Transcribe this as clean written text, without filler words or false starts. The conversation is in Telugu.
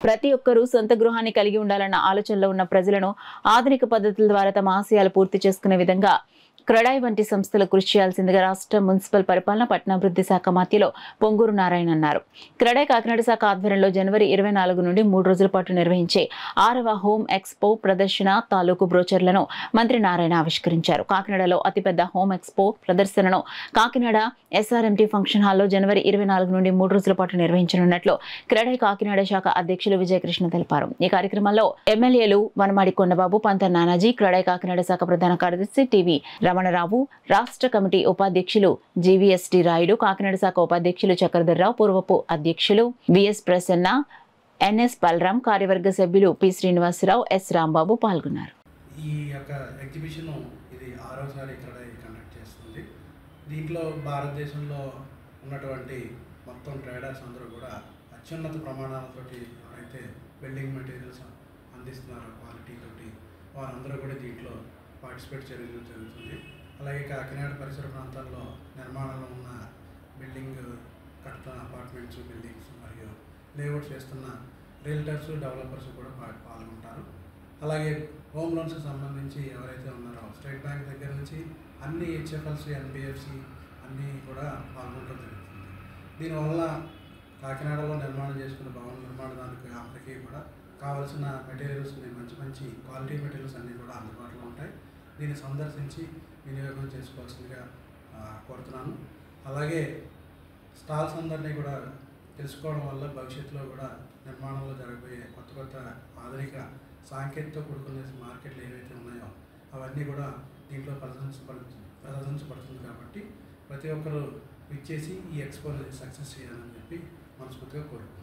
ప్రతి ఒక్కరూ సొంత గృహాన్ని కలిగి ఉండాలన్న ఆలోచనలో ఉన్న ప్రజలను ఆధునిక పద్ధతుల ద్వారా తమ ఆశయాలు పూర్తి చేసుకునే విధంగా క్రెడాయ్ వంటి సంస్థలు కృషి చేయాల్సిందిగా రాష్ట్ర మున్సిపల్ పరిపాలన పట్టణాభివృద్ధి శాఖ మంత్రిలో పొంగూరు నారాయణ అన్నారు. క్రెడాయ్ కాకినాడ శాఖ ఆధ్వర్యంలో జనవరి 24 నుండి 3 రోజుల పాటు నిర్వహించే 6వ హోమ్ ఎక్స్పో ప్రదర్శన తాలూకు బ్రోచర్లను మంత్రి నారాయణ ఆవిష్కరించారు. కాకినాడలో అతిపెద్ద హోమ్ ఎక్స్పో ప్రదర్శనను కాకినాడ ఎస్ఆర్ఎంటీ ఫంక్షన్ హాల్లో జనవరి 24 నుండి 3 రోజుల పాటు నిర్వహించనున్నట్లు క్రెడాయ్ కాకినాడ శాఖ అధ్యక్షులు విజయకృష్ణ తెలిపారు. ఈ కార్యక్రమంలో ఎమ్మెల్యేలు వనమాడి కొండబాబు, పంత నానాజీ, క్రెడాయ్ కాకినాడ శాఖ ప్రధాన కార్యదర్శి టివి రమణరావు, రాష్ట్ర కమిటీ ఉపాధ్యక్షులు జీవీఎస్టీ రాయుడు, కాకినాడ శాఖ ఉపాధ్యక్షులు చక్రధర్రావు, పూర్వపు అధ్యక్షులు విఎస్ ప్రసన్న, ఎన్ఎస్ బలరాం, కార్యవర్గ సభ్యులు పి శ్రీనివాసరావు, ఎస్ రాంబాబు పాల్గొన్నారు. ఈ యొక్క ఎగ్జిబిషన్ ఇది 6వసారి క్రెడాయ్ కండక్ట్ చేస్తుంది. దీంట్లో భారతదేశంలో ఉన్నటువంటి మొత్తం ట్రేడర్స్ అందరూ కూడా అత్యున్నత ప్రమాణాలతోటి ఎవరైతే బిల్డింగ్ మెటీరియల్స్ అందిస్తున్నారో క్వాలిటీ తోటి వారందరూ కూడా దీంట్లో పార్టిసిపేట్ చేయడం జరుగుతుంది. అలాగే కాకినాడ పరిసర ప్రాంతాల్లో నిర్మాణంలో ఉన్న బిల్డింగ్ కట్టుతున్న అపార్ట్మెంట్స్, బిల్డింగ్స్ మరియు లేఅవుట్స్ చేస్తున్న రియల్టర్స్, డెవలపర్స్ కూడా పాల్గొంటారు. అలాగే హోమ్ లోన్స్కి సంబంధించి ఎవరైతే ఉన్నారో స్టేట్ బ్యాంక్ దగ్గర నుంచి అన్ని హెచ్ఎఫ్ఎల్స్, ఎన్బిఎఫ్సి అన్నీ కూడా పాల్గొనడం జరుగుతుంది. దీనివల్ల కాకినాడలో నిర్మాణం చేసుకున్న భవన నిర్మాణానికి అందరికీ కూడా కావాల్సిన మెటీరియల్స్ని మంచి క్వాలిటీ మెటీరియల్స్ అన్నీ కూడా అందుబాటులో ఉంటాయి. దీన్ని సందర్శించి వినియోగం చేసుకోవాల్సిందిగా కోరుతున్నాను. అలాగే స్టాల్స్ అందరినీ కూడా తెలుసుకోవడం వల్ల భవిష్యత్తులో కూడా నిర్మాణంలో జరగబోయే కొత్త ఆధునిక సాంకేతికతో కూడుకునే మార్కెట్లు ఏవైతే ఉన్నాయో అవన్నీ కూడా దీంట్లో ప్రదర్శించబడుతుంది. కాబట్టి ప్రతి ఒక్కరూ విచ్చేసి ఈ ఎక్స్పోని సక్సెస్ చేయాలని చెప్పి మనస్ఫూర్తిగా కోరుకుంటున్నాను.